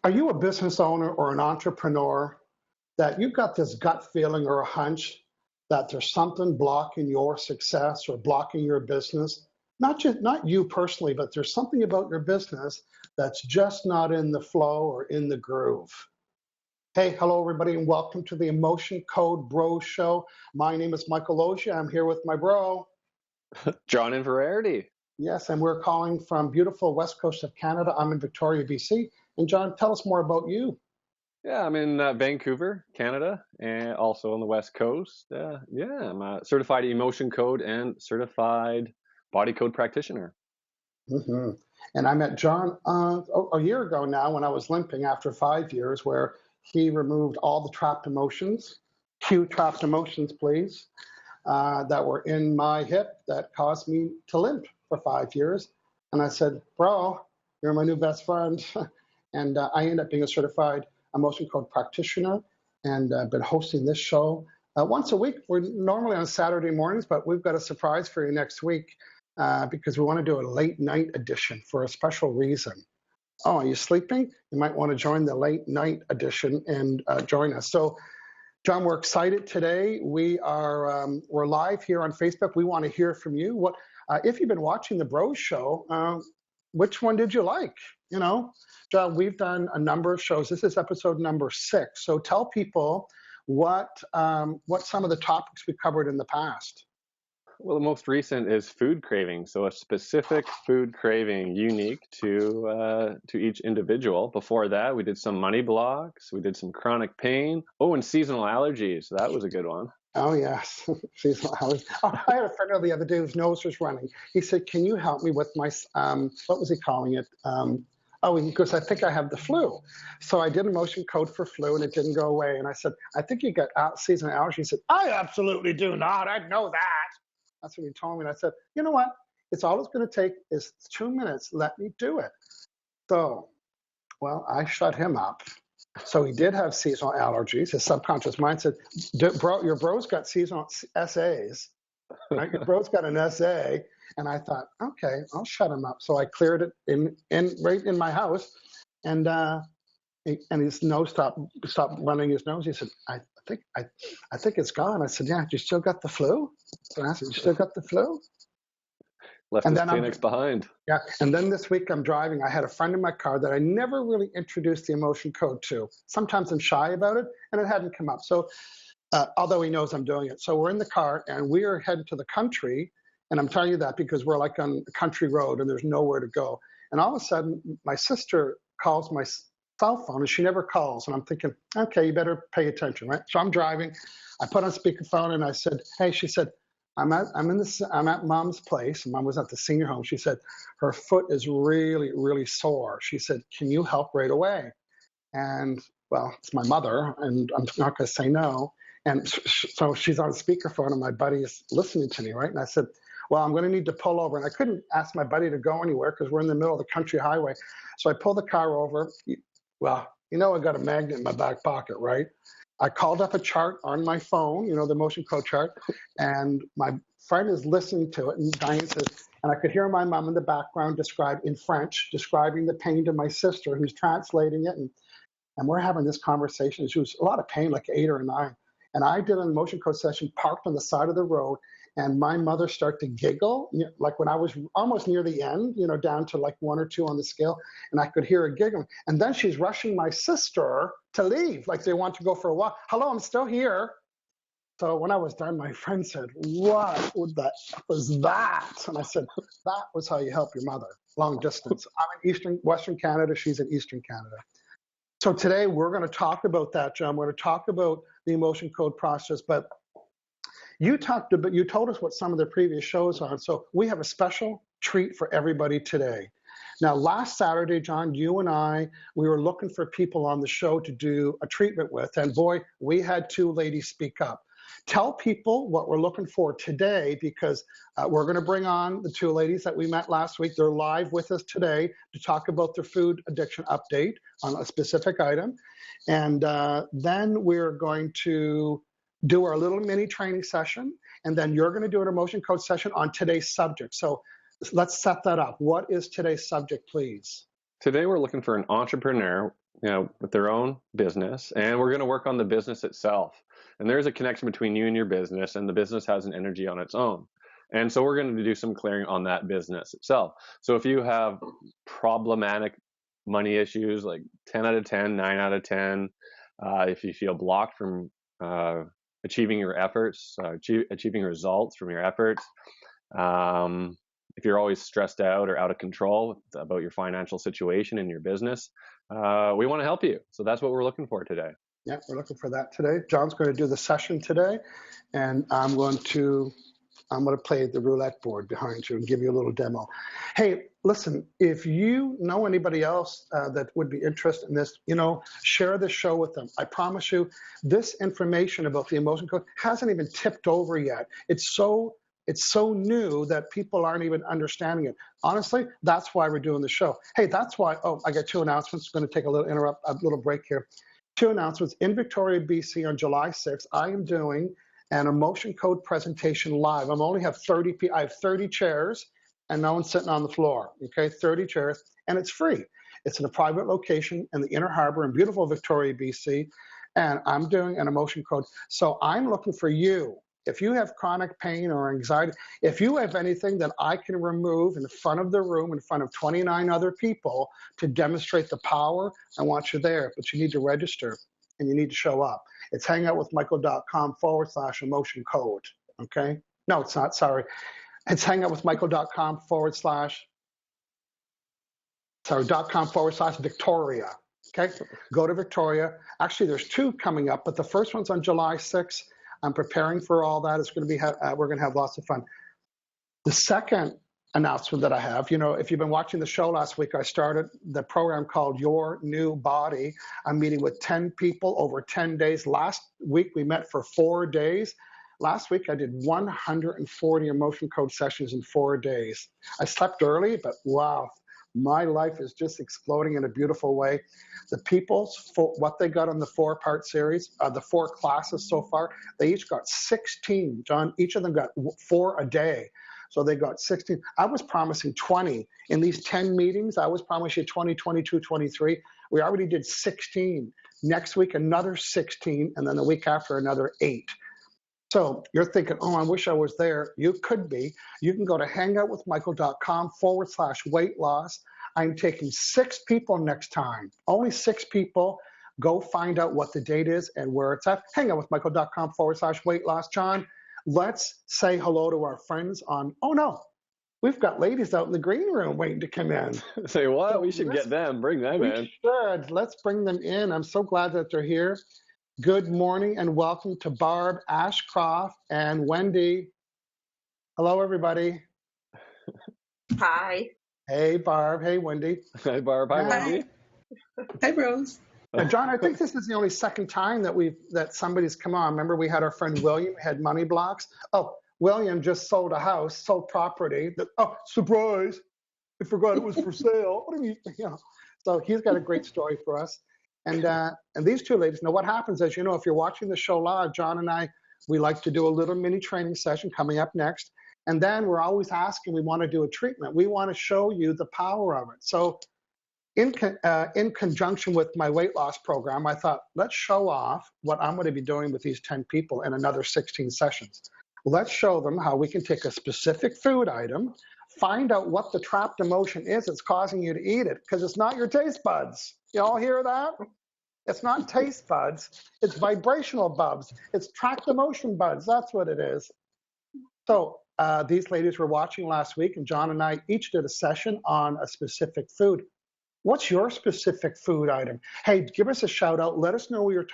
Are you a business owner or an entrepreneur that you've got this gut feeling or a hunch that there's something blocking your success or blocking your business? Not you personally, but there's something about your business that's just not in the flow or in the groove. Hey, hello everybody, and welcome to the Emotion Code Bro Show. My name is Michael Losier. I'm here with my bro, John Inverarity. Yes, and we're calling from beautiful west coast of Canada. I'm in Victoria, BC. And John, tell us more about you. Yeah, I'm in Vancouver, Canada, and also on the West Coast. I'm a certified emotion code and certified body code practitioner. Mm-hmm. And I met John a year ago now when I was limping after 5 years, where he removed all the trapped emotions. Cue trapped emotions, please, that were in my hip that caused me to limp for 5 years. And I said, bro, you're my new best friend. And I ended up being a certified emotion code practitioner, and I've been hosting this show once a week. We're normally on Saturday mornings, but we've got a surprise for you next week because we want to do a late night edition for a special reason. Oh, are you sleeping? You might want to join the late night edition and join us. So, John, we're excited today. We're live here on Facebook. We want to hear from you. What if you've been watching the Bros Show? Which one did you like? You know, John, we've done a number of shows. This is episode number 6. So tell people what some of the topics we covered in the past. Well, the most recent is food craving. So a specific food craving unique to each individual. Before that, we did some money blocks. We did some chronic pain. Oh, and seasonal allergies. So that was a good one. Oh, yes. Seasonal allergies. Oh, I had a friend the other day whose nose was running. He said, can you help me with my, what was he calling it? He goes, I think I have the flu. So I did a motion code for flu and it didn't go away. And I said, I think you got seasonal allergies. He said, I absolutely do not. I know that. That's what he told me. And I said, you know what? It's all it's going to take is 2 minutes. Let me do it. So, well, I shut him up. So he did have seasonal allergies. His subconscious mind said, bro, your bro's got seasonal SAs. Right? Your bro's got an SA. And I thought, okay, I'll shut him up. So I cleared it right in my house, and his nose stopped running his nose. He said, I think it's gone. I said, yeah, you still got the flu? So I said, you still got the flu? Left his Kleenex behind. Yeah, and then this week I'm driving. I had a friend in my car that I never really introduced the emotion code to. Sometimes I'm shy about it, and it hadn't come up. So although he knows I'm doing it. So we're in the car, and we are heading to the country. And I'm telling you that because we're like on a country road and there's nowhere to go. And all of a sudden, my sister calls my cell phone and she never calls. And I'm thinking, okay, you better pay attention, right? So I'm driving. I put on speakerphone and I said, hey, she said, I'm at mom's place. Mom was at the senior home. She said, her foot is really, really sore. She said, can you help right away? And well, it's my mother and I'm not going to say no. And so she's on speakerphone and my buddy is listening to me, right? And I said, well, I'm going to need to pull over. And I couldn't ask my buddy to go anywhere because we're in the middle of the country highway. So I pulled the car over. Well, I got a magnet in my back pocket, right? I called up a chart on my phone, the motion code chart, and my friend is listening to it. And Diane says, and I could hear my mom in the background in French, describing the pain to my sister who's translating it. And we're having this conversation. She was a lot of pain, like 8 or 9. And I did a motion code session parked on the side of the road. And my mother started to giggle, like when I was almost near the end, down to like 1 or 2 on the scale, and I could hear her giggling. And then she's rushing my sister to leave, like they want to go for a walk. Hello, I'm still here. So when I was done, my friend said, what was that? And I said, that was how you help your mother, long distance. I'm in Western Canada, she's in Eastern Canada. So today we're going to talk about that, John. We're going to talk about the emotion code process, but you told us what some of the previous shows are. So we have a special treat for everybody today. Now, last Saturday, John, you and I, we were looking for people on the show to do a treatment with. And boy, we had 2 ladies speak up. Tell people what we're looking for today because we're going to bring on the 2 ladies that we met last week. They're live with us today to talk about their food addiction update on a specific item. And then we're going to do our little mini training session, and then you're going to do an emotion code session on today's subject. So let's set that up. What is today's subject, please? Today we're looking for an entrepreneur, with their own business, and we're going to work on the business itself. And there's a connection between you and your business, and the business has an energy on its own. And so we're going to do some clearing on that business itself. So if you have problematic money issues, like 10 out of 10, 9 out of 10, if you feel blocked from achieving your efforts, achieving results from your efforts, if you're always stressed out or out of control about your financial situation in your business, we want to help you. So that's what we're looking for today. Yeah, we're looking for that today. John's going to do the session today, and I'm going to play the roulette board behind you and give you a little demo. Hey, listen, if you know anybody else that would be interested in this, share this show with them. I promise you, this information about the emotion code hasn't even tipped over yet. It's so new that people aren't even understanding it. Honestly, that's why we're doing the show. Hey, that's why, I got 2 announcements. Going to take a little break here. 2 announcements. In Victoria, BC on July 6th, I am doing an emotion code presentation live. I have 30 chairs and no one's sitting on the floor, okay? 30 chairs, and it's free. It's in a private location in the Inner Harbor in beautiful Victoria, BC, and I'm doing an emotion code. So I'm looking for you. If you have chronic pain or anxiety, if you have anything that I can remove in front of the room, in front of 29 other people to demonstrate the power, I want you there, but you need to register and you need to show up. It's hangoutwithmichael.com/emotion code, okay? No, it's not, sorry. It's hangoutwithmichael.com/Victoria, okay? Go to Victoria. Actually, there's 2 coming up, but the first one's on July 6th. I'm preparing for all that. It's going to be, we're going to have lots of fun. The second announcement that I have, if you've been watching the show last week, I started the program called Your New Body. I'm meeting with 10 people over 10 days. Last week, we met for 4 days. Last week, I did 140 emotion code sessions in 4 days. I slept early, but wow, my life is just exploding in a beautiful way. The people's, what they got on the 4-part series, the 4 classes so far, they each got 16. John, each of them got 4 a day. So they got 16. I was promising 20. In these 10 meetings, I was promising 20, 22, 23. We already did 16. Next week, another 16. And then the week after, another 8. So you're thinking, I wish I was there. You could be. You can go to hangoutwithmichael.com/weight loss. I'm taking 6 people next time. Only 6 people. Go find out what the date is and where it's at. hangoutwithmichael.com/weight loss. John, let's say hello to our friends on, we've got ladies out in the green room waiting to come in. Say what? So we should get them, bring them in. We should. Let's bring them in. I'm so glad that they're here. Good morning and welcome to Barb Ashcroft and Wendy. Hello, everybody. Hi. Hey, Barb. Hey, Wendy. Hi, Barb. Hi, Wendy. Hi, Rose. Now, John, I think this is the only second time that somebody's come on. Remember, we had our friend William had money blocks. Oh, William just sold a house, sold property. Oh, surprise! I forgot it was for sale. What do you mean? So he's got a great story for us. And these 2 ladies, now what happens is, if you're watching the show live, John and I, we like to do a little mini training session coming up next. And then we're always asking, we want to do a treatment. We want to show you the power of it. So in conjunction with my weight loss program, I thought, let's show off what I'm going to be doing with these 10 people in another 16 sessions. Let's show them how we can take a specific food item, find out what the trapped emotion is that's causing you to eat it, because it's not your taste buds. You all hear that? It's not taste buds. It's vibrational buds. It's trapped emotion buds. That's what it is. So these ladies were watching last week, and John and I each did a session on a specific food. What's your specific food item? Hey, give us a shout out. Let us know where you're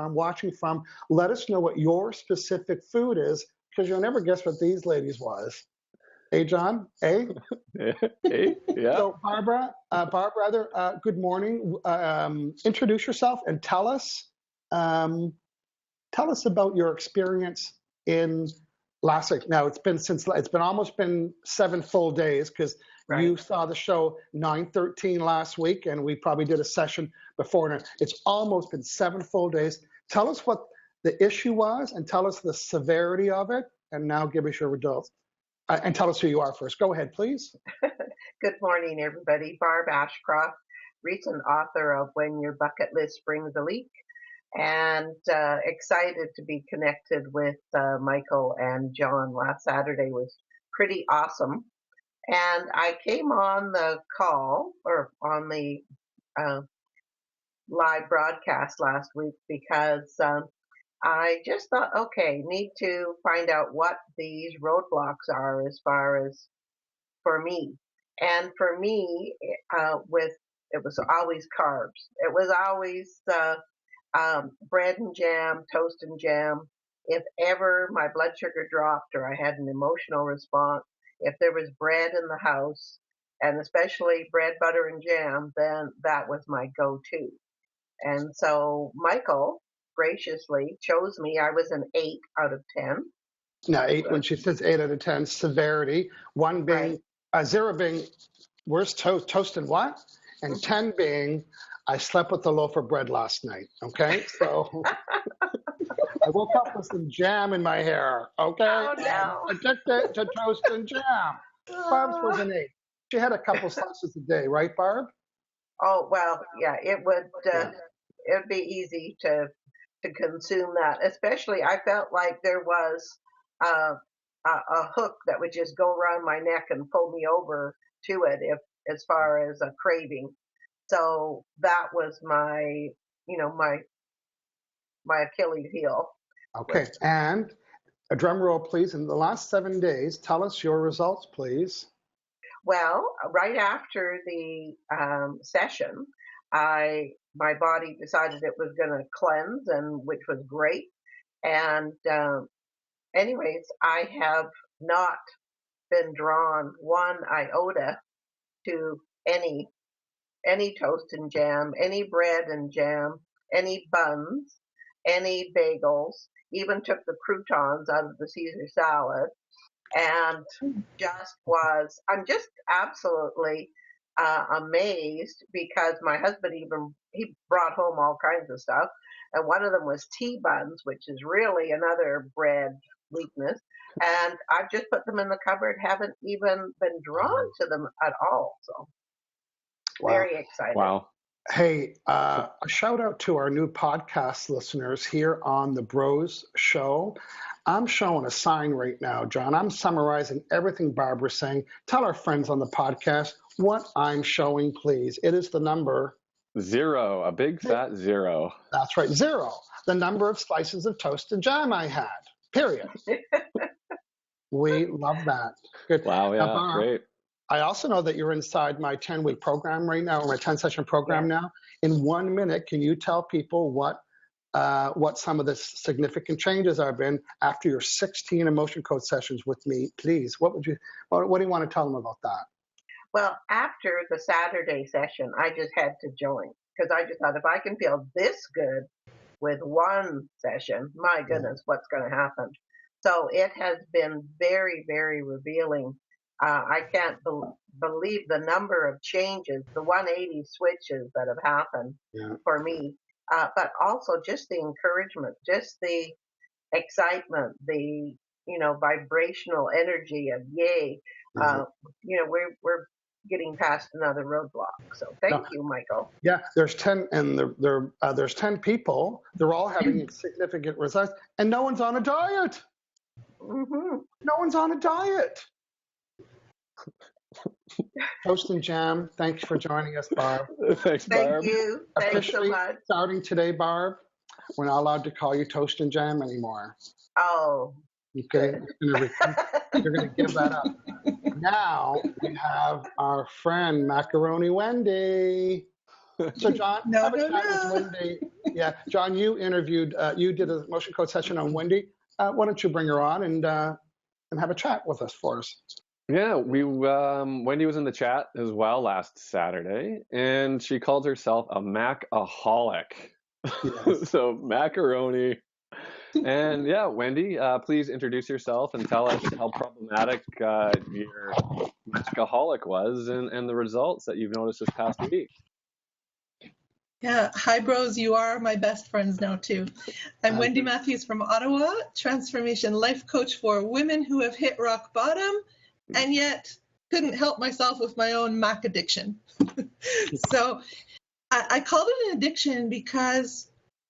watching from. Let us know what your specific food is, because you'll never guess what these ladies was. Hey, John. Hey. Hey. Yeah. So, Barbara, good morning. Introduce yourself and tell us about your experience in last week. Now, it's been almost 7 full days, because you saw the show 9/13 last week, and we probably did a session before. And it's almost been 7 full days. Tell us what the issue was, and tell us the severity of it, and now give us your results. And tell us who you are first. Go ahead, please. Good morning, everybody. Barb Ashcroft. recent author of When Your Bucket List Brings a Leak, and excited to be connected with Michael and John. Last Saturday was pretty awesome. And I came on the call, or on the live broadcast last week, because I just thought, okay, need to find out what these roadblocks are as far as for me. And for me, it was always carbs. It was always bread and jam, toast and jam. If ever my blood sugar dropped or I had an emotional response, if there was bread in the house, and especially bread, butter, and jam, then that was my go-to. And so Michael graciously chose me. I was an 8 out of 10. Now, 8, when she says 8 out of 10, severity, 1 being, Right. 0 being, where's toast and what? And 10 being, I slept with a loaf of bread last night, okay? So I woke up with some jam in my hair, okay? Oh, no. Addicted to toast and jam. Barb's was an 8. She had a couple slices a day, right, Barb? Oh, well, yeah, it would be easy to consume that. Especially, I felt like there was a hook that would just go around my neck and pull me over to it, if as far as a craving. So that was my Achilles heel. Okay, and a drum roll, please. In the last 7 days, tell us your results, please. Well, right after the session, my body decided it was going to cleanse, and which was great. And anyways, I have not been drawn one iota to any toast and jam, any bread and jam, any buns, any bagels. Even took the croutons out of the Caesar salad. And I'm just absolutely amazed, because my husband he brought home all kinds of stuff. And one of them was tea buns, which is really another bread weakness. And I've just put them in the cupboard, haven't even been drawn to them at all. So very excited. Wow. Hey, a shout out to our new podcast listeners here on the Bros Show. I'm showing a sign right now, John. I'm summarizing everything Barbara's saying. Tell our friends on the podcast what I'm showing, please. It is the number 0, a big fat 0. That's right, 0. The number of slices of toast and jam I had, period. We love that. Good. Wow, yeah, Barb, great. I also know that you're inside my 10-week program right now, or my 10-session program now. In 1 minute, can you tell people what some of the significant changes have been after your 16 emotion code sessions with me, please? What do you want to tell them about that? Well, after the Saturday session, I just had to join, because I just thought, if I can feel this good with one session, my goodness, what's going to happen? So it has been very, very revealing. I can't believe the number of changes, the 180 switches that have happened for me, but also just the encouragement, just the excitement, the vibrational energy of yay. We're getting past another roadblock. So thank you, Michael. Yeah, there's 10, and there's 10 people. They're all having significant results, and no one's on a diet. Mm-hmm. No one's on a diet. Toast and jam. Thanks for joining us, Barb. Thanks, Barb. Thank you. Thanks so much. Starting today, Barb, we're not allowed to call you Toast and Jam anymore. Oh. Okay, you're going to give that up. Now we have our friend Macaroni Wendy. So John, have a chat with Wendy. Yeah, John, you interviewed, you did a motion code session on Wendy. Why don't you bring her on and have a chat with us for us? Yeah, Wendy was in the chat as well last Saturday, and she called herself a Macaholic. Yes. So macaroni. And yeah, Wendy, please introduce yourself and tell us how problematic your Macaholic was and the results that you've noticed this past week. Yeah, hi bros, you are my best friends now too. I'm Wendy Matthews from Ottawa, transformation life coach for women who have hit rock bottom and yet couldn't help myself with my own Mac addiction. So I called it an addiction because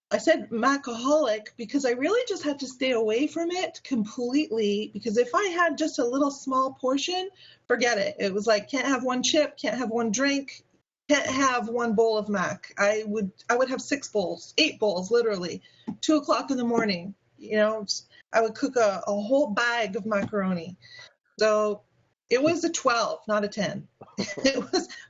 I said Macaholic because I really just had to stay away from it completely, because if I had just a little small portion, forget it. It was like, can't have one chip, can't have one drink, can't have one bowl of mac. I would have 6 bowls, 8 bowls, literally, 2 o'clock in the morning. You know, I would cook a whole bag of macaroni. So it was a 12, not a 10.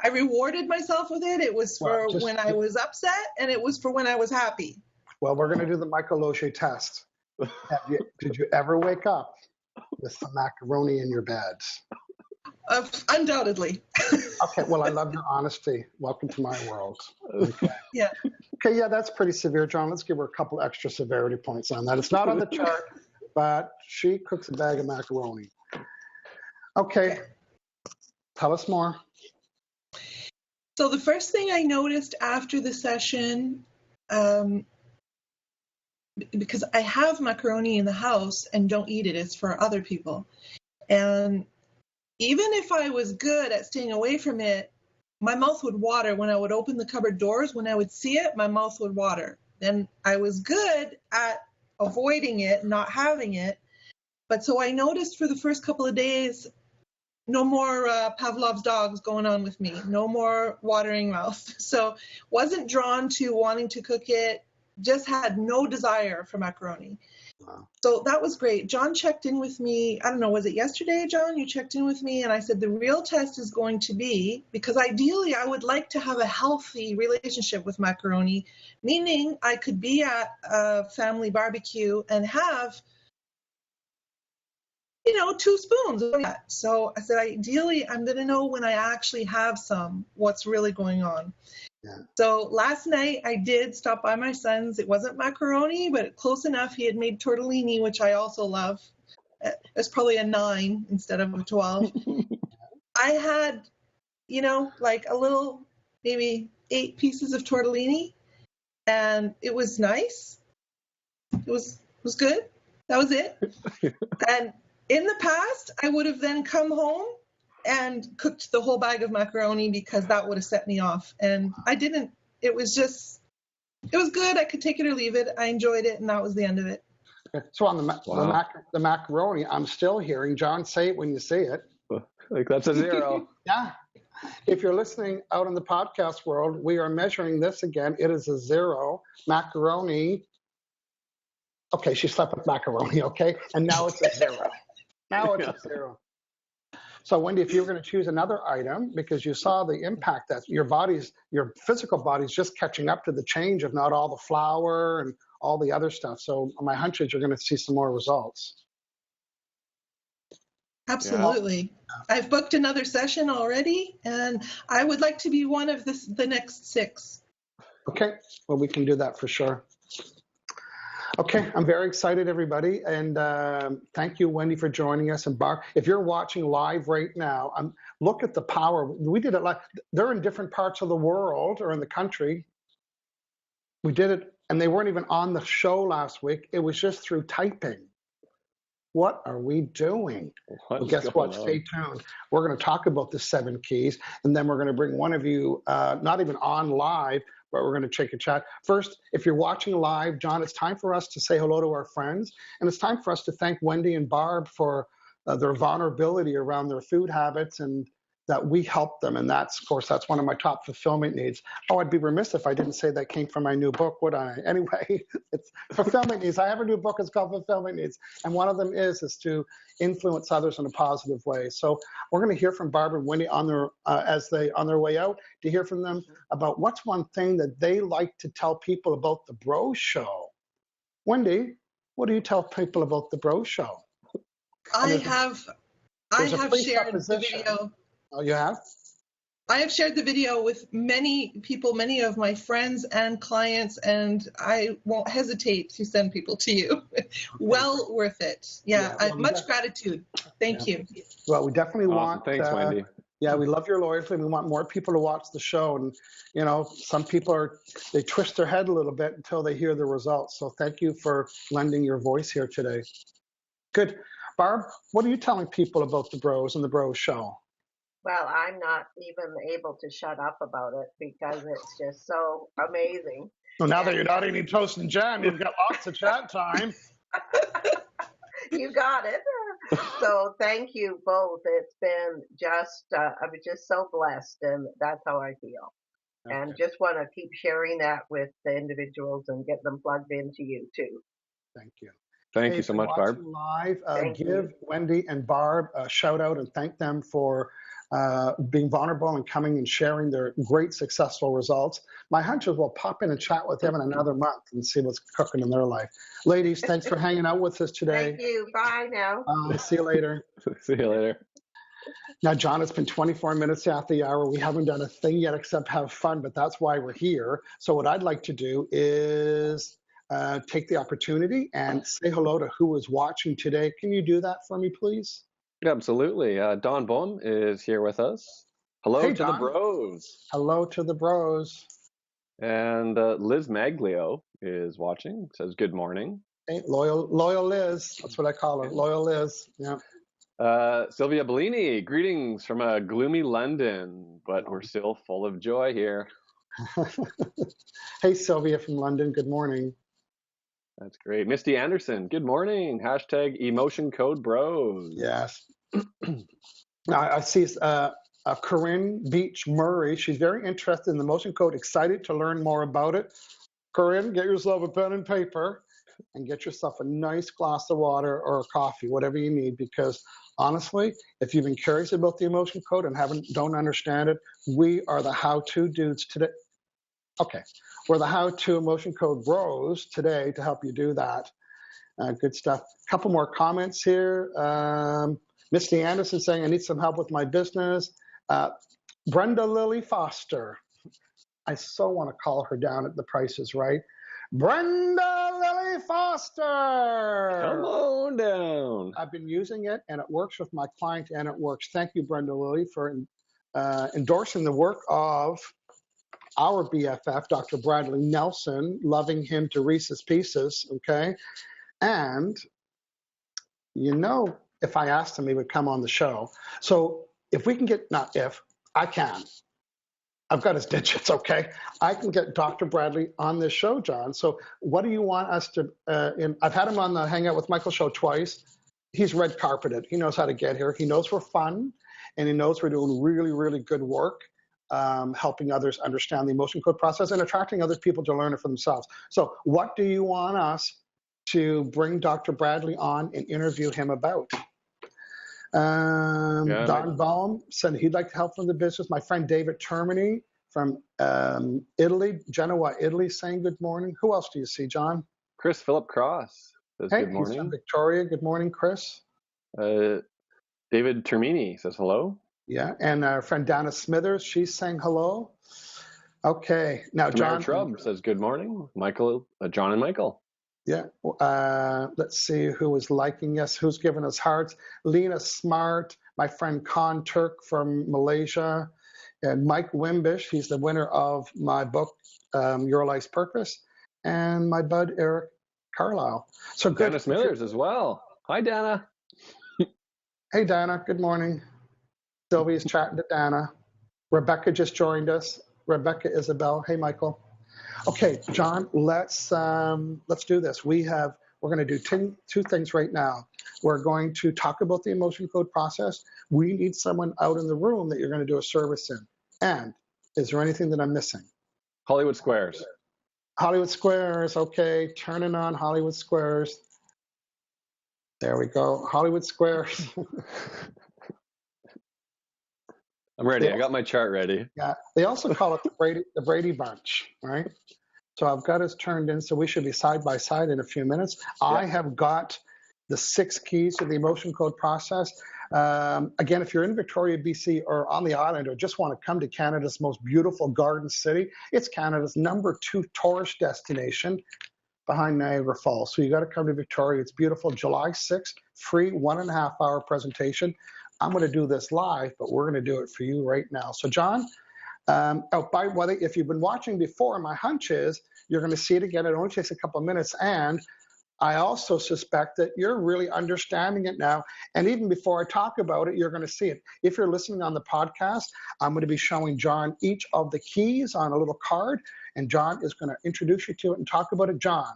I rewarded myself with it. It was for when I was upset, and it was for when I was happy. Well, we're going to do the Michael Losier test. Did you ever wake up with some macaroni in your bed? Undoubtedly. Okay, well, I love your honesty. Welcome to my world. Okay. Yeah. Okay, yeah, that's pretty severe, John. Let's give her a couple extra severity points on that. It's not on the chart, but she cooks a bag of macaroni. Okay, tell us more. So the first thing I noticed after the session, because I have macaroni in the house and don't eat it, it's for other people. And even if I was good at staying away from it, my mouth would water when I would open the cupboard doors. When I would see it, my mouth would water. And I was good at avoiding it, not having it. But so I noticed for the first couple of days, no more Pavlov's dogs going on with me, no more watering mouth. So wasn't drawn to wanting to cook it, just had no desire for macaroni. Wow. So that was great. John checked in with me. I don't know, was it yesterday, John? You checked in with me, and I said the real test is going to be, because ideally I would like to have a healthy relationship with macaroni, meaning I could be at a family barbecue and have, 2 spoons of that. So I said, ideally, I'm going to know when I actually have some, what's really going on. Yeah. So last night I did stop by my son's. It wasn't macaroni, but close enough. He had made tortellini, which I also love. It's probably a 9 instead of a 12. I had, like a little, maybe 8 pieces of tortellini, and it was nice. It was good. That was it. And in the past, I would have then come home and cooked the whole bag of macaroni because that would have set me off. And I didn't. It was good. I could take it or leave it. I enjoyed it, and that was the end of it. So on the macaroni, I'm still hearing John say it when you say it. Like that's a 0. Yeah. If you're listening out in the podcast world, we are measuring this again. It is a 0. Macaroni. Okay, she slept with macaroni, okay? And now it's a 0. Now it's a 0. So Wendy, if you were going to choose another item, because you saw the impact that your physical body's just catching up to the change of not all the flour and all the other stuff. So my hunch is you're going to see some more results. Absolutely. Yeah. I've booked another session already, and I would like to be one of the next 6. Okay. Well, we can do that for sure. Okay, I'm very excited, everybody, and thank you, Wendy, for joining us. And Barb, if you're watching live right now, look at the power. We did it live. They're in different parts of the world or in the country. We did it, and they weren't even on the show last week. It was just through typing. What are we doing? Well, guess what? Stay tuned. We're going to talk about the 7 keys, and then we're going to bring one of you, not even on live, but we're going to take a chat. First, if you're watching live, John, it's time for us to say hello to our friends, and it's time for us to thank Wendy and Barb for their vulnerability around their food habits and that we help them. And that's, of course, that's one of my top fulfillment needs. Oh, I'd be remiss if I didn't say that came from my new book, would I? Anyway, it's fulfillment needs. I have a new book. It's called Fulfillment Needs. And one of them is to influence others in a positive way. So we're going to hear from Barb and Wendy on their way out, to hear from them about what's one thing that they like to tell people about the Bro Show. Wendy, what do you tell people about the Bro Show? I have shared the video. Oh, you have? I have shared the video with many people, many of my friends and clients, and I won't hesitate to send people to you. Well worth it. Yeah, well, much gratitude. Thank you. Well, we definitely want. Thanks, Wendy. Yeah, we love your loyalty. We want more people to watch the show. And, some people they twist their head a little bit until they hear the results. So thank you for lending your voice here today. Good. Barb, what are you telling people about the Bros and the Bros Show? Well, I'm not even able to shut up about it because it's just so amazing. So now that And you're not eating toast and jam, you've got lots of chat time. you got it. So thank you both. It's been just, I'm just so blessed, and that's how I feel. Okay. And just want to keep sharing that with the individuals and get them plugged into you too. Thank you. Thank Hey, you if so you're much, Barb. watching live, Thank give you. Wendy and Barb a shout out and thank them for being vulnerable and coming and sharing their great successful results. My hunch is we'll pop in and chat with them in another month and see what's cooking in their life. Ladies, thanks for hanging out with us today. Thank you. Bye now. See you later. See you later. Now, John, it's been 24 minutes after the hour. We haven't done a thing yet except have fun, but that's why we're here. So what I'd like to do is take the opportunity and say hello to who is watching today. Can you do that for me, please? Absolutely. Don Bohm is here with us. Hello Hey, to Don. the bros. Hello to the bros. And Liz Maglio is watching, says good morning. Hey, loyal Liz. That's what I call her, loyal Liz. Yeah. Sylvia Bellini, greetings from a gloomy London, but we're still full of joy here. Hey, Sylvia from London. Good morning. That's great. Misty Anderson, good morning. Hashtag emotion code bros. Yes. Now, I see Corinne Beach Murray. She's very interested in the motion code, excited to learn more about it. Corinne, get yourself a pen and paper and get yourself a nice glass of water or coffee, whatever you need, because honestly, if you've been curious about the emotion code and don't understand it, we are the how-to dudes today. Okay, we're the how-to emotion code bros today to help you do that. Good stuff. A couple more comments here. Misty Anderson saying, I need some help with my business. Brenda Lily Foster. I so want to call her down at the Price is Right. Brenda Lily Foster. Come on down. I've been using it, and it works with my client, and it works. Thank you, Brenda Lily, for endorsing the work of our BFF, Dr. Bradley Nelson, loving him to Reese's Pieces, okay? And, if I asked him, he would come on the show. So if we can get, not if, I can. I've got his digits, okay? I can get Dr. Bradley on this show, John. So what do you want us to, I've had him on the Hangout with Michael show twice. He's red carpeted. He knows how to get here. He knows we're fun, and he knows we're doing really, really good work, helping others understand the emotion code process and attracting other people to learn it for themselves. So what do you want us to bring Dr. Bradley on and interview him about? Don Baum said he'd like to help from the business. My friend David Termini from Italy, Genoa, Italy, saying good morning. Who else do you see, John? Chris Philip Cross says good morning. He's from Victoria. Good morning, Chris. David Termini says hello. Yeah, and our friend Dana Smithers, she's saying hello. Okay, now John Trub says good morning. Michael, John and Michael. Yeah, let's see who is liking us, who's giving us hearts. Lena Smart, my friend Khan Turk from Malaysia, and Mike Wimbish, he's the winner of my book, Your Life's Purpose, and my bud Eric Carlisle. So good. Dana Smithers as well. Hi, Dana. Hey, Dana, good morning. Sylvia's chatting to Dana. Rebecca just joined us. Rebecca Isabel. Hey, Michael. Okay, John, let's do this. We're going to do two things right now. We're going to talk about the emotion code process. We need someone out in the room that you're going to do a service in. And is there anything that I'm missing? Hollywood Squares. Hollywood Squares. Okay, turning on Hollywood Squares. There we go. Hollywood Squares. I'm ready. I got my chart ready. Yeah, they also call it the Brady Bunch, right? So I've got us turned in, so we should be side by side in a few minutes. Yeah. I have got the 6 keys to the emotion code process. Again, if you're in Victoria, BC, or on the island, or just want to come to Canada's most beautiful garden city, it's Canada's #2 tourist destination behind Niagara Falls. So you got to come to Victoria. It's beautiful. July 6th, free 1.5-hour presentation. I'm going to do this live, but we're going to do it for you right now. So, John, by the way, if you've been watching before, my hunch is you're going to see it again. It only takes a couple of minutes, and I also suspect that you're really understanding it now. And even before I talk about it, you're going to see it. If you're listening on the podcast, I'm going to be showing John each of the keys on a little card, and John is going to introduce you to it and talk about it. John,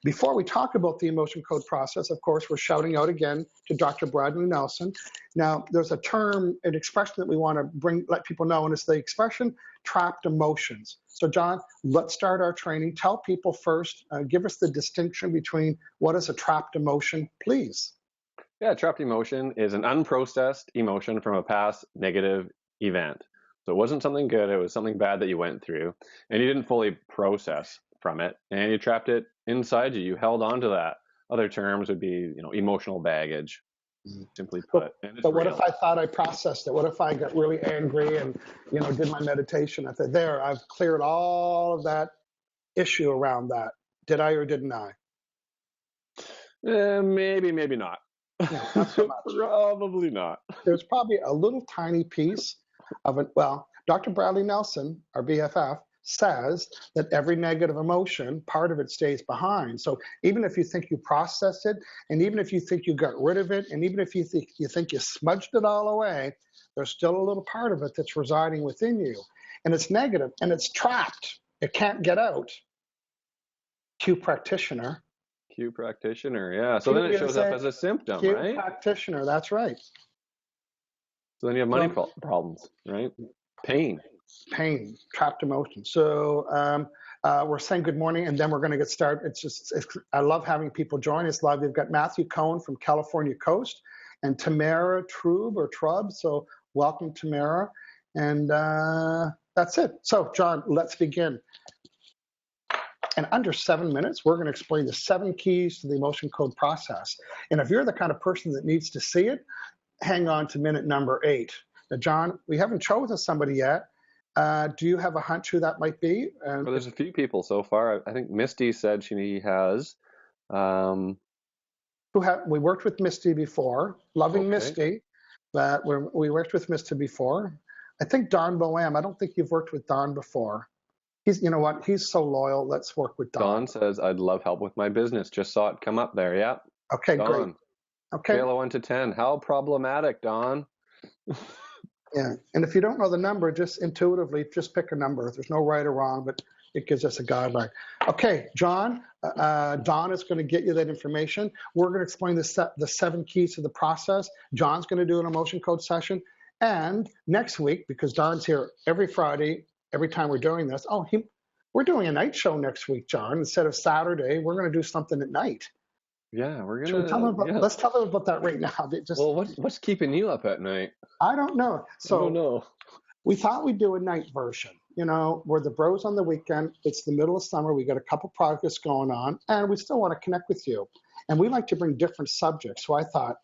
before we talk about the emotion code process, of course, we're shouting out again to Dr. Bradley Nelson. Now, there's a term, an expression that we want to let people know, and it's the expression trapped emotions. So, John, let's start our training. Tell people first, give us the distinction between what is a trapped emotion, please. Yeah, trapped emotion is an unprocessed emotion from a past negative event. So it wasn't something good, it was something bad that you went through, and you didn't fully process from it, and you trapped it inside you. You held on to that. Other terms would be, emotional baggage, simply put. But what if I thought I processed it? What if I got really angry and, did my meditation? I said, there, I've cleared all of that issue around that. Did I or didn't I? Maybe not. No, not so much. Probably not. There's probably a little tiny piece of it. Well, Dr. Bradley Nelson, our BFF, says that every negative emotion, part of it stays behind. So even if you think you processed it, and even if you think you got rid of it, and even if you think you smudged it all away, there's still a little part of it that's residing within you. And it's negative, and it's trapped. It can't get out. Cue practitioner. Cue practitioner, yeah. So then it shows up as a symptom, Cue right? Practitioner, that's right. So then you have money problems, right? Pain, trapped emotion. So we're saying good morning, and then we're going to get started. I love having people join us live. We've got Matthew Cohen from California Coast and Tamara Trub. So welcome, Tamara. And that's it. So, John, let's begin. In under 7 minutes, we're going to explain the 7 keys to the emotion code process. And if you're the kind of person that needs to see it, hang on to minute number 8. Now, John, we haven't chosen somebody yet. Do you have a hunch who that might be? Well, there's a few people so far. I think Misty said she has. We worked with Misty before. Loving okay. Misty, but we worked with Misty before. I think Don Boam. I don't think you've worked with Don before. You know what? He's so loyal. Let's work with Don. Don says, I'd love help with my business. Just saw it come up there. Yeah. Okay, Don. great. Okay. Scale of 1 to 10. How problematic, Don? Yeah. And if you don't know the number, just intuitively, just pick a number. There's no right or wrong, but it gives us a guideline. Okay, John, Don is going to get you that information. We're going to explain the 7 keys to the process. John's going to do an emotion code session. And next week, because Don's here every Friday, every time we're doing this, we're doing a night show next week, John. Instead of Saturday, we're going to do something at night. Yeah, we're going to. Let's tell them about that right now. Well, what's keeping you up at night? I don't know. So I don't know. We thought we'd do a night version. We're the bros on the weekend. It's the middle of summer. We got a couple projects going on, and we still want to connect with you. And we like to bring different subjects. So I thought,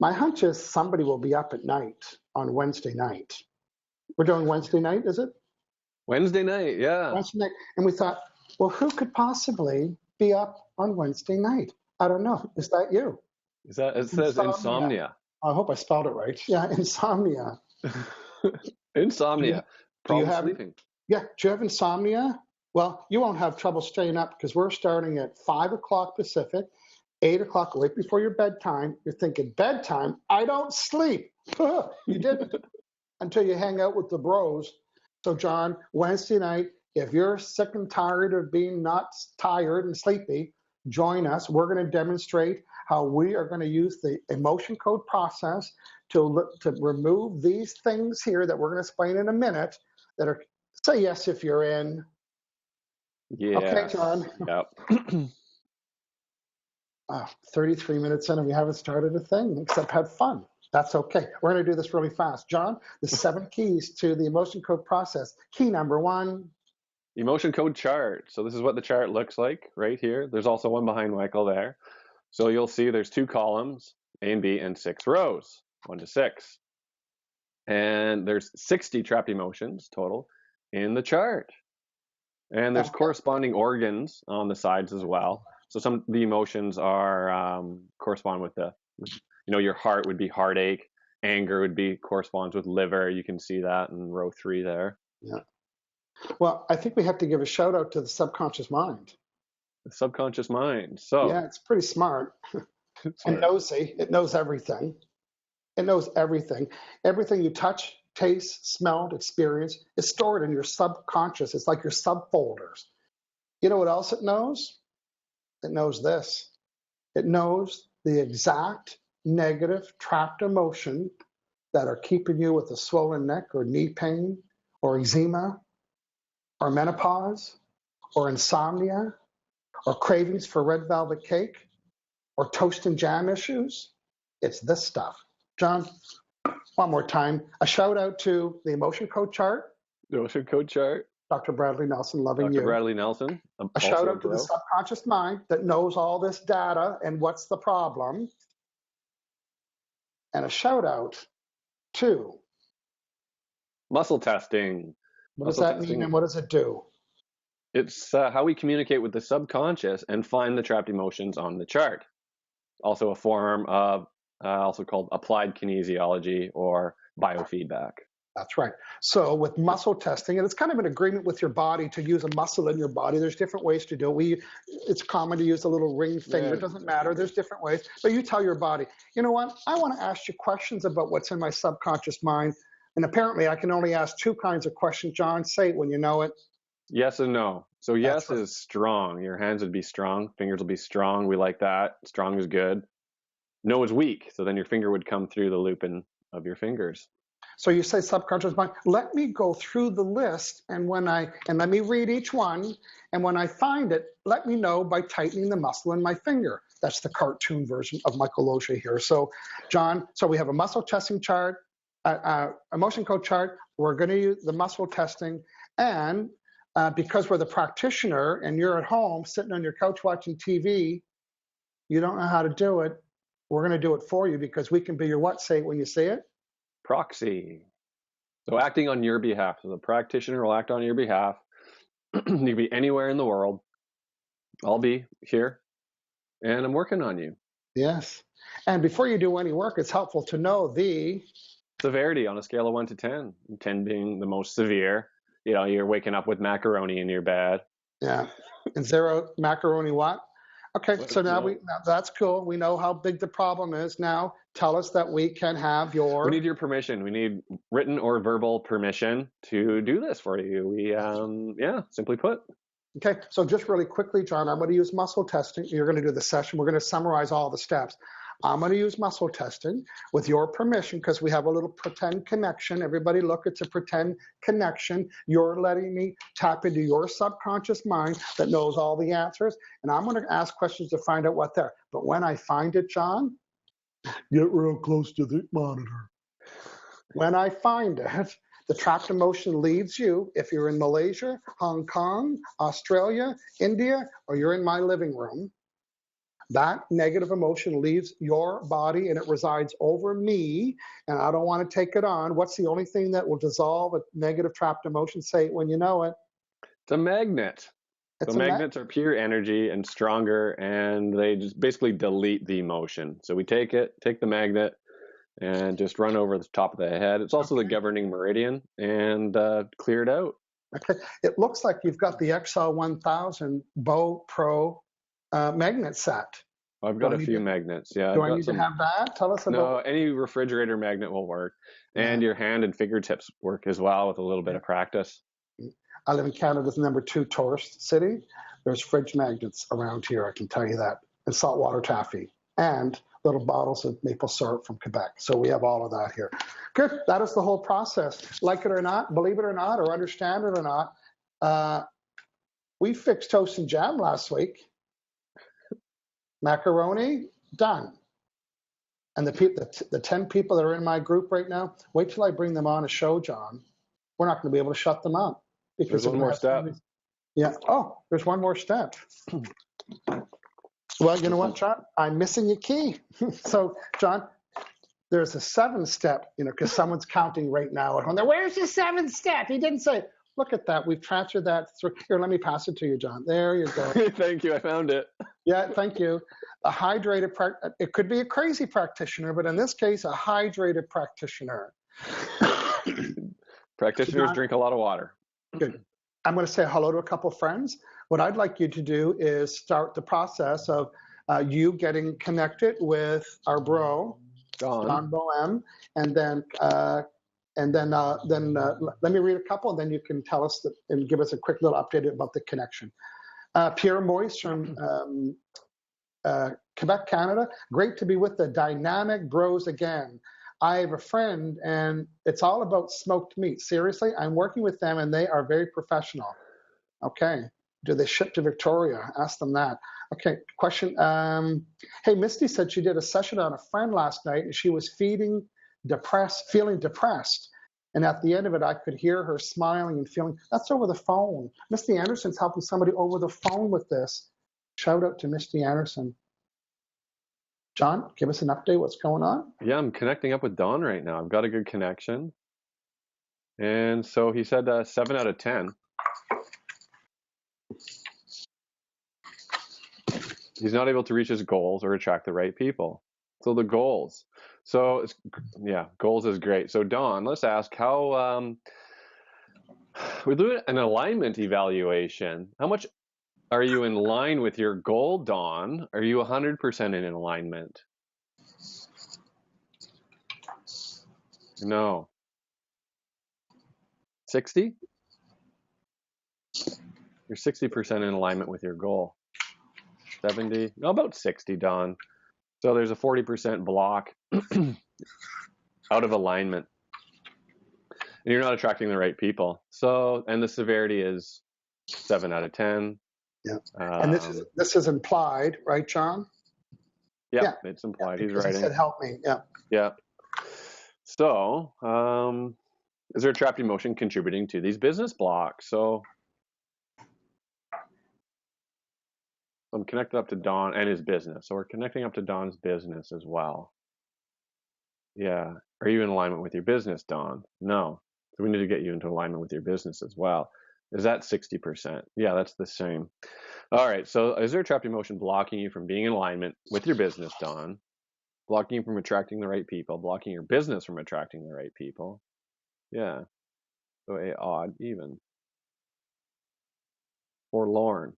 my hunch is somebody will be up at night on Wednesday night. We're doing Wednesday night, is it? Wednesday night, yeah. Wednesday night. And we thought, well, who could possibly be up on Wednesday night? I don't know. Is that you? It says insomnia. I hope I spelled it right. Yeah, insomnia. Insomnia. Problem sleeping. Yeah. Do you have insomnia? Well, you won't have trouble staying up because we're starting at 5 o'clock Pacific, 8 o'clock right before your bedtime. You're thinking, bedtime? I don't sleep. You didn't until you hang out with the bros. So, John, Wednesday night, if you're sick and tired of being not tired and sleepy, join us. We're going to demonstrate how we are going to use the emotion code process to remove these things here that we're going to explain in a minute that are, say yes if you're in. Yeah. Okay, John. Yep. 33 minutes in and we haven't started a thing except had fun. That's okay. We're going to do this really fast. John, the 7 keys to the emotion code process. Key number 1. Emotion code chart. So this is what the chart looks like right here. There's also one behind Michael there. So you'll see there's 2 columns, A and B, and 6 rows, 1 to 6. And there's 60 trapped emotions total in the chart. And there's corresponding organs on the sides as well. So some of the emotions are correspond with your heart would be heartache, anger would be corresponds with liver. You can see that in row 3 there. Yeah. Well, I think we have to give a shout out to the subconscious mind. The subconscious mind. So Yeah, it's pretty smart and nosy. It knows everything. It knows everything. Everything you touch, taste, smell, experience is stored in your subconscious. It's like your subfolders. You know what else it knows? It knows this. It knows the exact negative trapped emotion that are keeping you with a swollen neck or knee pain or eczema or menopause or insomnia or cravings for red velvet cake or toast and jam issues. It's this stuff. John, one more time, a shout out to the emotion code chart. the emotion code chart. Dr. Bradley Nelson, loving Dr. you. Bradley Nelson. A shout out to the subconscious mind that knows all this data and what's the problem. And a shout out to muscle testing. What does that mean and what does it do? It's how we communicate with the subconscious and find the trapped emotions on the chart. Also a form of, also called applied kinesiology or biofeedback. That's right. So with muscle testing, and it's kind of an agreement with your body to use a muscle in your body. There's different ways to do it. It's common to use a little ring finger. Yeah. It doesn't matter. There's different ways. But you tell your body, you know what? I want to ask you questions about what's in my subconscious mind. And apparently I can only ask two kinds of questions, John. Say it when you know it. Yes and no. So yes is strong. Your hands would be strong. Fingers will be strong. We like that. Strong is good. No is weak. So then your finger would come through the looping of your fingers. So you say subconscious mind, let me go through the list and let me read each one. And when I find it, let me know by tightening the muscle in my finger. That's the cartoon version of Michael Losier here. So John, so we have a muscle testing chart, emotion code chart. We're going to use the muscle testing. And because we're the practitioner and you're at home sitting on your couch watching TV, you don't know how to do it. We're going to do it for you because we can be your what? Say it when you say it. Proxy. So acting on your behalf. So the practitioner will act on your behalf. You can be anywhere in the world. I'll be here and I'm working on you. Yes. And before you do any work, it's helpful to know the severity on a scale of 1 to 10. 10 being the most severe. You know, you're waking up with macaroni in your bed. Yeah. And 0, macaroni what? Okay, so now that's cool. We know how big the problem is. Now tell us that we can have your... We need your permission. We need written or verbal permission to do this for you. We, simply put. Okay, so just really quickly, John, I'm going to use muscle testing. You're going to do the session. We're going to summarize all the steps. I'm going to use muscle testing with your permission because we have a little pretend connection. Everybody look, it's a pretend connection. You're letting me tap into your subconscious mind that knows all the answers. And I'm going to ask questions to find out what they're. But when I find it, John, get real close to the monitor. When I find it, the trapped emotion leaves you if you're in Malaysia, Hong Kong, Australia, India, or you're in my living room. That negative emotion leaves your body and it resides over me, and I don't want to take it on. What's the only thing that will dissolve a negative trapped emotion? Say it when you know it. It's a magnet. So magnets are pure energy and stronger, and they just basically delete the emotion. So we take the magnet, and just run over the top of the head. It's also the governing meridian, and clear it out. Okay. It looks like you've got the XL1000 Bow Pro magnet set. I've got a few magnets. Yeah. Do I need to have that? Tell us about. No, any refrigerator magnet will work, and your hand and fingertips work as well with a little bit of practice. I live in Canada's #2 tourist city. There's fridge magnets around here, I can tell you that, and saltwater taffy, and little bottles of maple syrup from Quebec. So we have all of that here. Good. That is the whole process. Like it or not, believe it or not, or understand it or not, we fixed toast and jam last week. Macaroni, done. And the 10 people that are in my group right now, wait till I bring them on a show, John. We're not going to be able to shut them up. Because there's one more step. Yeah. Oh, there's one more step. Well, you know what, John? I'm missing a key. So, John, there's a 7th step, because someone's counting right now at home. Where's the 7th step? He didn't say. Look at that. We've transferred that through. Here, let me pass it to you, John. There you go. Thank you. I found it. Yeah, thank you. A hydrated, it could be a crazy practitioner, but in this case, a hydrated practitioner. Practitioners drink a lot of water. Good. I'm going to say hello to a couple friends. what I'd like you to do is start the process of you getting connected with our bro, Don Boehm, and then let me read a couple, and then you can tell us and give us a quick little update about the connection. Pierre Moise from Quebec, Canada. Great to be with the dynamic bros again. I have a friend, and it's all about smoked meat. Seriously, I'm working with them, and they are very professional. Okay. Do they ship to Victoria? Ask them that. Okay, question. Hey, Misty said she did a session on a friend last night, and she was feeling depressed. And at the end of it, I could hear her smiling and feeling, that's over the phone. Misty Anderson's helping somebody over the phone with this. Shout out to Misty Anderson. John, give us an update. What's going on? Yeah, I'm connecting up with Don right now. I've got a good connection. And so he said 7 out of 10. He's not able to reach his goals or attract the right people. So the goals. So goals is great. So Don, let's ask how we do an alignment evaluation. How much are you in line with your goal, Don? Are you 100% in alignment? No. 60? You're 60% in alignment with your goal. 70? No, about 60, Don. So there's a 40% block out of alignment. And you're not attracting the right people. So, and the severity is 7 out of 10. Yeah. And this is implied, right, John? Yeah, it's implied. He's writing. He said, help me. Yeah. Yeah. So, is there a trapped emotion contributing to these business blocks? So I'm connected up to Don and his business. So we're connecting up to Don's business as well. Yeah. Are you in alignment with your business, Don? No. So we need to get you into alignment with your business as well. Is that 60%? Yeah, that's the same. All right. So is there a trapped emotion blocking you from being in alignment with your business, Don? Blocking you from attracting the right people, blocking your business from attracting the right people. Yeah. So a odd, even. Forlorn.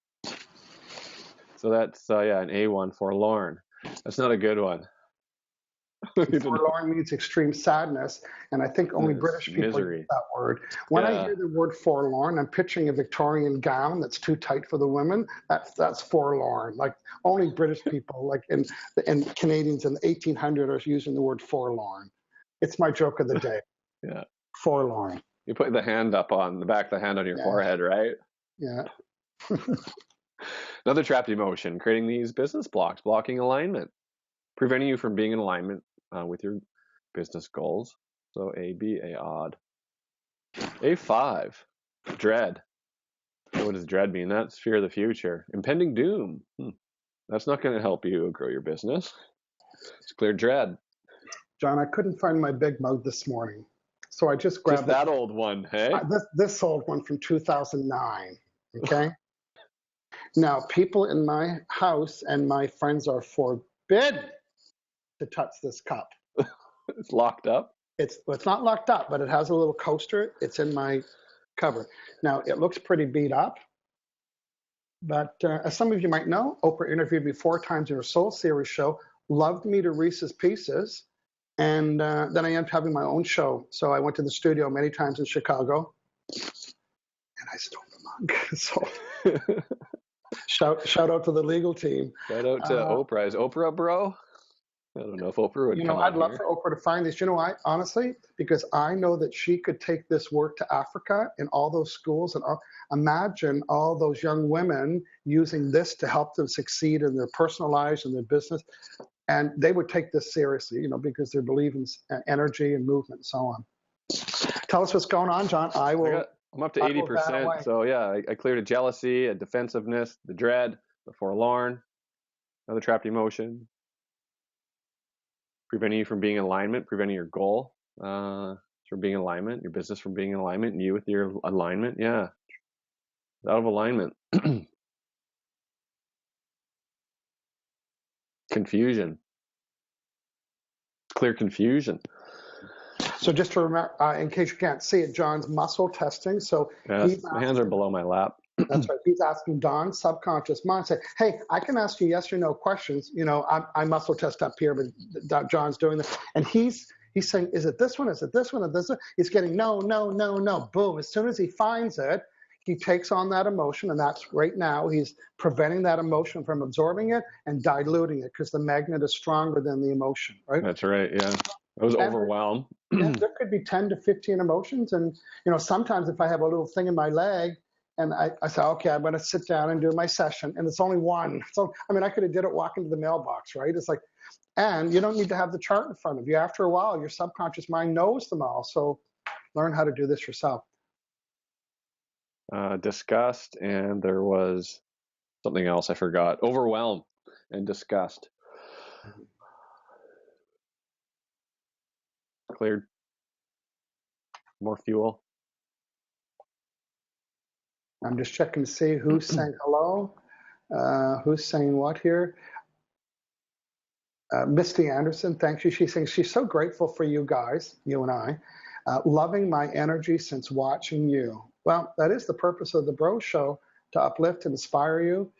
So that's, an A1, forlorn. That's not a good one. Forlorn means extreme sadness, and I think only British people use that word. When I hear the word forlorn, I'm picturing a Victorian gown that's too tight for the women. That's forlorn. Like only British people, like and Canadians in the 1800s, are using the word forlorn. It's my joke of the day. Yeah. Forlorn. You put the hand up on the back of the hand on your forehead, right? Yeah. Another trapped emotion, creating these business blocks, blocking alignment, preventing you from being in alignment with your business goals. So A, B, A odd. A5, dread. So what does dread mean? That's fear of the future. Impending doom. That's not going to help you grow your business. It's clear dread. John, I couldn't find my big mug this morning, so I just grabbed that old one, hey? This old one from 2009, okay? Now, people in my house and my friends are forbidden to touch this cup. It's locked up? It's not locked up, but it has a little coaster. It's in my cupboard. Now, it looks pretty beat up, but as some of you might know, Oprah interviewed me 4 times in her Soul Series show, loved me to Reese's Pieces, and then I ended up having my own show. So I went to the studio many times in Chicago, and I stole the mug. So shout out to the legal team. Shout out to Oprah. Is Oprah a bro? I don't know if Oprah would come I'd love for Oprah to find this. You know why? Honestly, because I know that she could take this work to Africa in all those schools. And imagine all those young women using this to help them succeed in their personal lives and their business. And they would take this seriously, because they believe in energy and movement and so on. Tell us what's going on, John. I'm up to 80%. So yeah, I cleared a jealousy, a defensiveness, the dread, the forlorn, another trapped emotion. Preventing you from being in alignment, preventing your goal from being in alignment, your business from being in alignment, and you with your alignment. Yeah. Out of alignment. Confusion. Clear confusion. So just to remember, in case you can't see it, John's muscle testing. So yes, my hands are below my lap. That's right. He's asking Don's subconscious mind, say, hey, I can ask you yes or no questions. You know, I muscle test up here, but John's doing this. And he's saying, is it this one? Is it this one? Or this one? He's getting no, no, no, no. Boom. As soon as he finds it, he takes on that emotion. And that's right now, he's preventing that emotion from absorbing it and diluting it because the magnet is stronger than the emotion, right? That's right. Yeah. It was overwhelmed. Yeah, there could be 10 to 15 emotions. And, you know, sometimes if I have a little thing in my leg, and I say, okay, I'm going to sit down and do my session. And it's only one. So, I mean, I could have did it walking to the mailbox, right? It's like, and you don't need to have the chart in front of you. After a while, your subconscious mind knows them all. So learn how to do this yourself. Disgust, and there was something else I forgot. Overwhelm and disgust. Cleared. More fuel. I'm just checking to see who's saying hello, who's saying what here. Misty Anderson, thank you. She's saying she's so grateful for you guys, you and I, loving my energy since watching you. Well, that is the purpose of the Bro Show, to uplift and inspire you.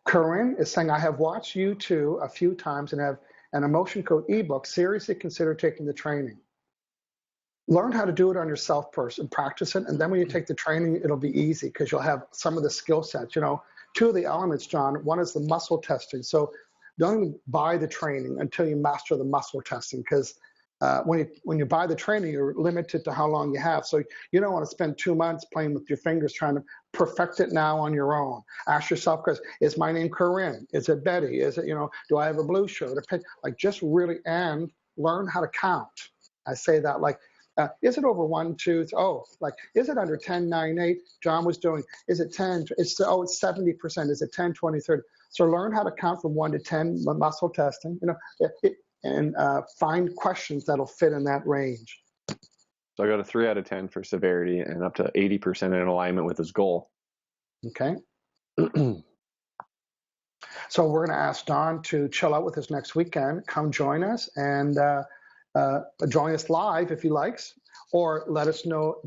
Corinne is saying, I have watched you two a few times and have an emotion code ebook. Seriously consider taking the training. Learn how to do it on yourself first and practice it. And then when you take the training, it'll be easy because you'll have some of the skill sets. You know, two of the elements, John, one is the muscle testing. So don't even buy the training until you master the muscle testing because when you buy the training, you're limited to how long you have. So you don't want to spend 2 months playing with your fingers trying to perfect it now on your own. Ask yourself, because is my name Corinne? Is it Betty? Is it, you know, do I have a blue shirt? Like just really, and learn how to count. I say that like, is it over 1, 2, oh, like, is it under 10, 9, 8? John was doing, is it 10? It's 70%. Is it 10, 20, 30? So learn how to count from 1 to 10, muscle testing, you know, and find questions that'll fit in that range. So I got a 3 out of 10 for severity and up to 80% in alignment with his goal. Okay. So we're going to ask Don to chill out with us next weekend. Come join us and join us live if he likes, or let us know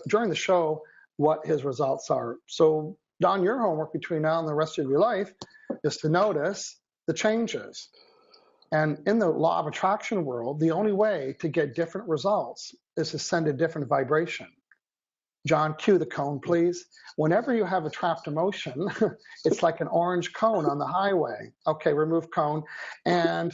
during the show what his results are. So Don, your homework between now and the rest of your life is to notice the changes. And in the law of attraction world, the only way to get different results is to send a different vibration. John, cue the cone, please. Whenever you have a trapped emotion, it's like an orange cone on the highway. Okay, remove cone. And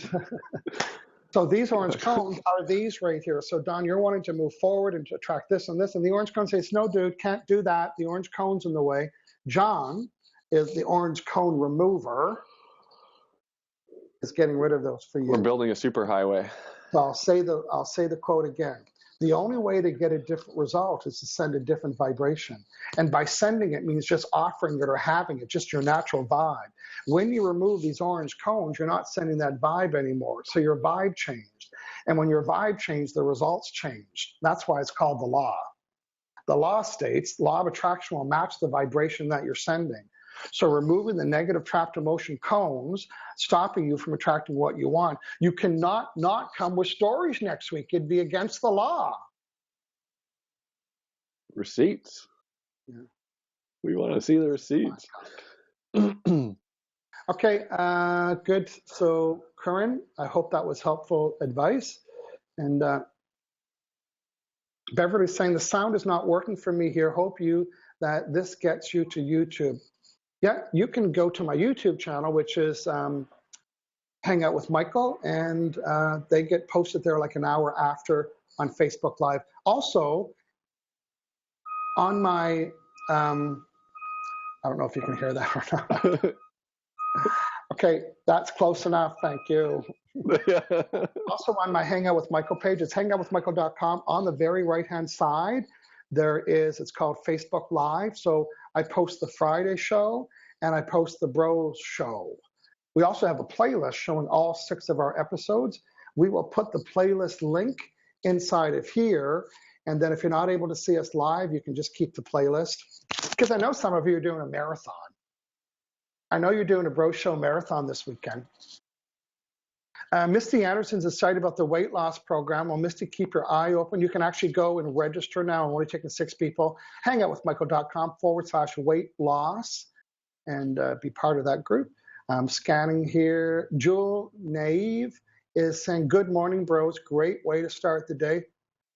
so these orange cones are these right here. So Don, you're wanting to move forward and to attract this and this. And the orange cone says, no, dude, can't do that. The orange cone's in the way. John is the orange cone remover. Is getting rid of those for you. We're building a superhighway. So I'll say the quote again. The only way to get a different result is to send a different vibration. And by sending it means just offering it or having it, just your natural vibe. When you remove these orange cones, you're not sending that vibe anymore. So your vibe changed. And when your vibe changed, the results changed. That's why it's called the law. The law states, law of attraction will match the vibration that you're sending. So removing the negative trapped emotion cones, stopping you from attracting what you want. You cannot not come with stories next week. It'd be against the law. Receipts. Yeah. We want to see the receipts. Okay, good. So Corinne, I hope that was helpful advice. And Beverly's saying the sound is not working for me here. Hope that this gets you to YouTube. Yeah, you can go to my YouTube channel, which is Hangout with Michael, and they get posted there like an hour after on Facebook Live. Also, on my, I don't know if you can hear that or not. Okay, that's close enough, thank you. Also on my Hangout with Michael page, it's hangoutwithmichael.com. On the very right-hand side, it's called Facebook Live. So I post the Friday show and I post the Bros show. We also have a playlist showing all 6 of our episodes. We will put the playlist link inside of here. And then if you're not able to see us live, you can just keep the playlist. Because I know some of you are doing a marathon. I know you're doing a Bros show marathon this weekend. Misty Anderson's excited about the weight loss program. Well, Misty, keep your eye open. You can actually go and register now. I'm only taking 6 people. HangoutWithMichael.com/weight loss and be part of that group. I'm scanning here. Jewel Naive is saying, good morning, bros. Great way to start the day.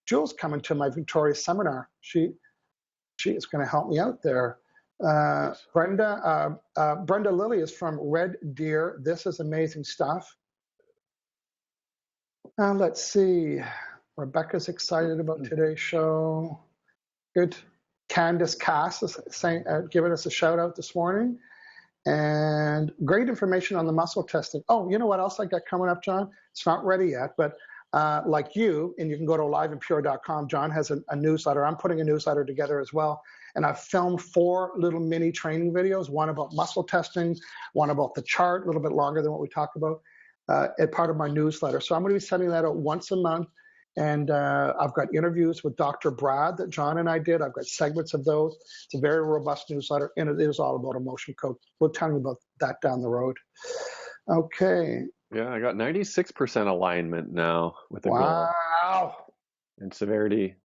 Jewel's coming to my Victoria seminar. She is going to help me out there. Brenda Lilly is from Red Deer. This is amazing stuff. Let's see. Rebecca's excited about today's show. Good. Candace Cass is saying, giving us a shout out this morning. And great information on the muscle testing. Oh, you know what else I got coming up, John? It's not ready yet, but like you, and you can go to aliveandpure.com. John has a newsletter. I'm putting a newsletter together as well. And I've filmed 4 little mini training videos, one about muscle testing, one about the chart, a little bit longer than what we talked about, as part of my newsletter. So I'm going to be sending that out once a month. And I've got interviews with Dr. Brad that John and I did. I've got segments of those. It's a very robust newsletter, and it is all about emotion code. We'll tell you about that down the road. Okay. Yeah, I got 96% alignment now with the goal. Wow. And severity.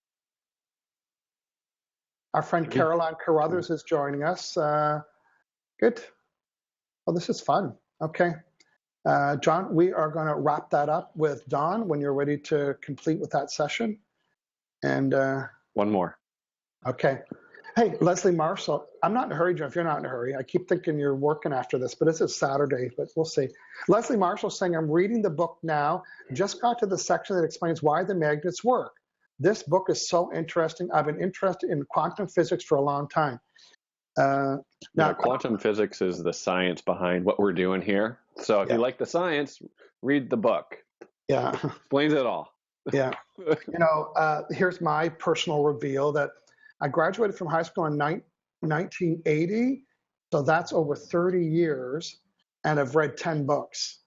Our friend Caroline Carruthers is joining us. Good. Well, this is fun. Okay. John, we are going to wrap that up with Don when you're ready to complete with that session. And one more. Okay. Hey, Leslie Marshall, I'm not in a hurry, John, if you're not in a hurry. I keep thinking you're working after this, but this is Saturday, but we'll see. Leslie Marshall saying, I'm reading the book now. Just got to the section that explains why the magnets work. This book is so interesting. I've been interested in quantum physics for a long time. Now, quantum physics is the science behind what we're doing here. So if you like the science, read the book. Yeah. Explains it all. Yeah. Here's my personal reveal that I graduated from high school in 1980. So that's over 30 years. And I've read 10 books.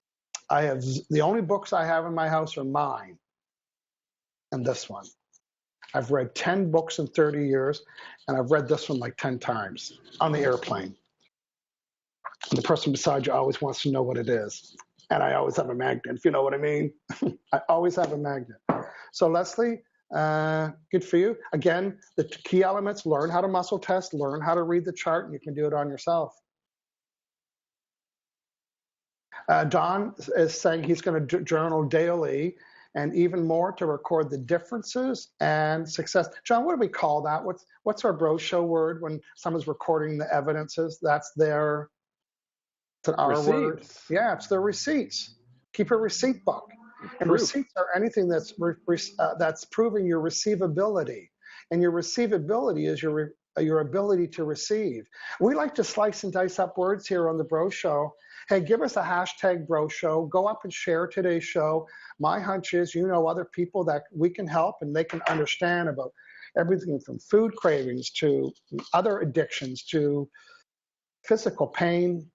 The only books I have in my house are mine and this one. I've read 10 books in 30 years, and I've read this one like 10 times on the airplane. The person beside you always wants to know what it is. And I always have a magnet, if you know what I mean. I always have a magnet. So Leslie, good for you. Again, the key elements, learn how to muscle test, learn how to read the chart, and you can do it on yourself. Don is saying he's going to journal daily, and even more to record the differences and success. John, what do we call that? What's our bro show word when someone's recording the evidences? That's their, it's an R word. Yeah, it's their receipts. Keep a receipt book. And receipts are anything that's proving your receivability. And your receivability is your ability to receive. We like to slice and dice up words here on the Bro Show. Hey, give us a hashtag Bro Show. Go up and share today's show. My hunch is other people that we can help and they can understand about everything from food cravings to other addictions to physical pain,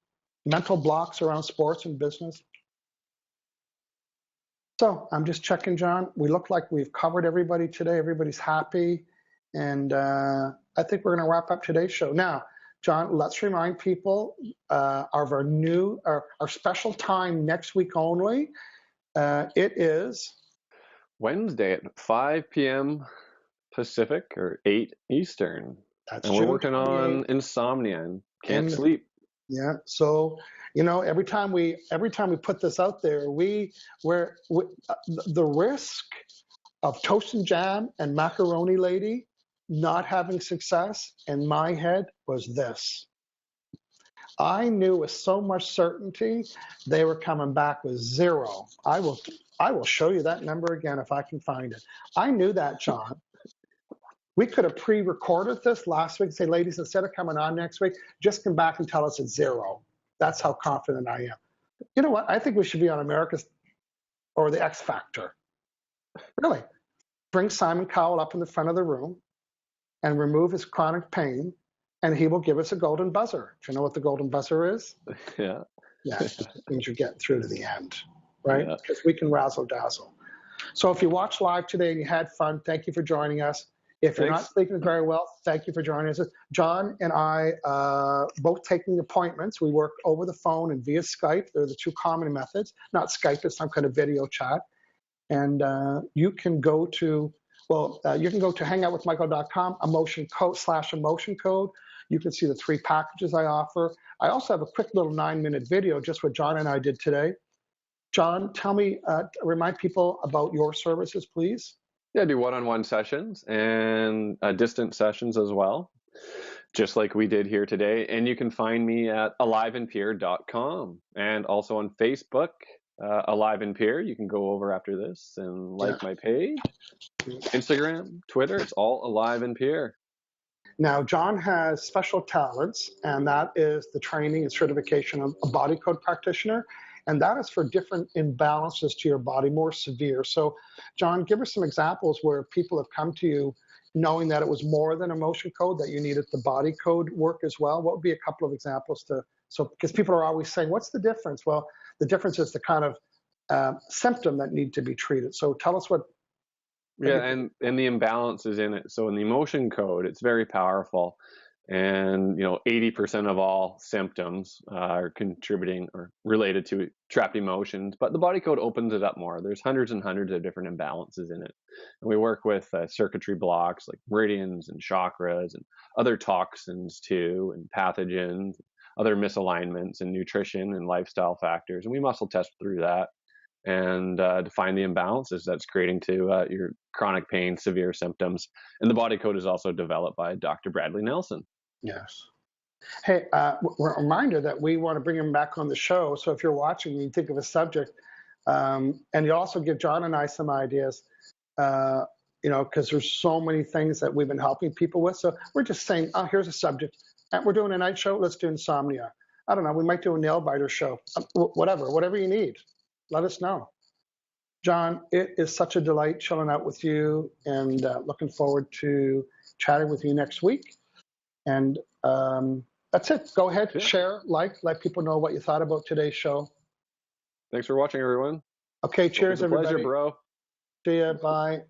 mental blocks around sports and business. So I'm just checking, John. We look like we've covered everybody today. Everybody's happy. And I think we're going to wrap up today's show. Now, John, let's remind people of our special time next week only. It is Wednesday at 5 p.m. Pacific or 8 Eastern. That's and we're working on insomnia and can't sleep. Yeah. So, every time we put this out there, the risk of toast and jam and macaroni lady not having success in my head was this. I knew with so much certainty they were coming back with 0. I will show you that number again if I can find it. I knew that, John. We could have pre-recorded this last week and say, ladies, instead of coming on next week, just come back and tell us it's 0. That's how confident I am. You know what? I think we should be on America's or the X Factor. Really. Bring Simon Cowell up in the front of the room and remove his chronic pain, and he will give us a golden buzzer. Do you know what the golden buzzer is? Yeah. Yeah, it means you're getting through to the end, right? Because we can razzle dazzle. So if you watched live today and you had fun, thank you for joining us. If you're not Thanks. sleeping very well, thank you for joining us. John and I both taking appointments. We work over the phone and via Skype. They're the two common methods. Not Skype, it's some kind of video chat. And you can go to, HangoutWithMichael.com, emotion code. You can see the 3 packages I offer. I also have a quick little 9-minute video, just what John and I did today. John, tell me, remind people about your services, please. Yeah, I do one-on-one sessions and distant sessions as well, just like we did here today. And you can find me at aliveandpeer.com and also on Facebook, Alive and Peer. You can go over after this and like my page. Instagram, Twitter, it's all Alive and Peer. Now, John has special talents, and that is the training and certification of a body code practitioner. And that is for different imbalances to your body, more severe. So, John, give us some examples where people have come to you knowing that it was more than emotion code, that you needed the body code work as well. What would be a couple of examples because people are always saying, what's the difference? Well, the difference is the kind of symptom that need to be treated. So tell us what. Yeah, and the imbalance is in it. So in the emotion code, it's very powerful. And 80% of all symptoms are contributing or related to trapped emotions, but the body code opens it up more. There's hundreds and hundreds of different imbalances in it, and we work with circuitry blocks like meridians and chakras and other toxins too, and pathogens, other misalignments, and nutrition and lifestyle factors, and we muscle test through that and to find the imbalances that's creating to your chronic pain, severe symptoms. And the body code is also developed by Dr. Bradley Nelson. Yes. Hey, reminder that we want to bring him back on the show. So if you're watching and you think of a subject, and you also give John and I some ideas, because there's so many things that we've been helping people with. So we're just saying, oh, here's a subject. And we're doing a night show. Let's do insomnia. I don't know. We might do a nail biter show. Whatever you need. Let us know. John, it is such a delight chilling out with you, and looking forward to chatting with you next week. And that's it. Go ahead, share, let people know what you thought about today's show. Thanks for watching, everyone. Okay, cheers, everybody. Pleasure, bro. See ya. Bye.